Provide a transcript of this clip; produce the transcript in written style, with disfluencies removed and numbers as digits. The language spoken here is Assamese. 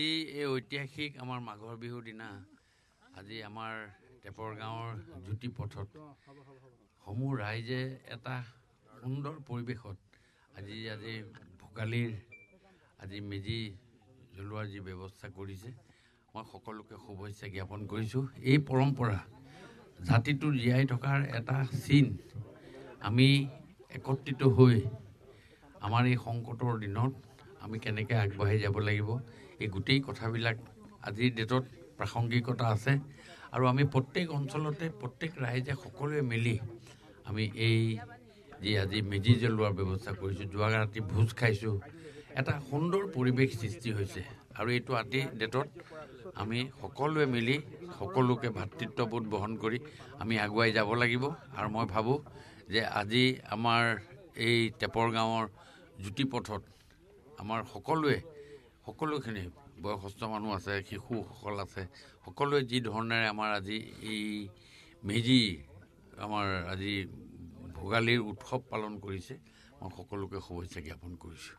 এই ঐতিহাসিক আমাৰ মাঘৰ বিহুৰ দিনা আজি আমাৰ টেপৰ গাঁৱৰ জ্যোতি পথত সমূহ ৰাইজে এটা সুন্দৰ পৰিৱেশত আজি ভোগালীৰ আজি মেজি জ্বলোৱাৰ যি ব্যৱস্থা কৰিছে মই সকলোকে শুভেচ্ছা জ্ঞাপন কৰিছোঁ। এই পৰম্পৰা জাতিটো জীয়াই থকাৰ এটা চিন। আমি একত্ৰিত হৈ আমাৰ এই সংকটৰ দিনত আমি কেনেকৈ আগবাঢ়ি যাব লাগিব, এই গোটেই কথাবিলাক আজিৰ ডেটত প্ৰাসংগিকতা আছে। আৰু আমি প্ৰত্যেক অঞ্চলতে প্ৰত্যেক ৰাইজে সকলোৱে মিলি আমি এই যি আজি মেজি জ্বলোৱাৰ ব্যৱস্থা কৰিছোঁ, যোৱা ৰাতি ভোজ খাইছোঁ, এটা সুন্দৰ পৰিৱেশ সৃষ্টি হৈছে। আৰু এইটো আজিৰ ডেটত আমি সকলোৱে মিলি সকলোকে ভাতৃত্ববোধ বহন কৰি আমি আগুৱাই যাব লাগিব। আৰু মই ভাবোঁ যে আজি আমাৰ এই টেপৰ গাঁৱৰ জ্যোতি পথত আমাৰ সকলোখিনি বয়সস্থ মানুহ আছে, শিশুসকল আছে, সকলোৱে যি ধৰণেৰে আমাৰ আজি এই মেজি আমাৰ আজি ভোগালীৰ উৎসৱ পালন কৰিছে, মই সকলোকে শুভেচ্ছা জ্ঞাপন কৰিছোঁ।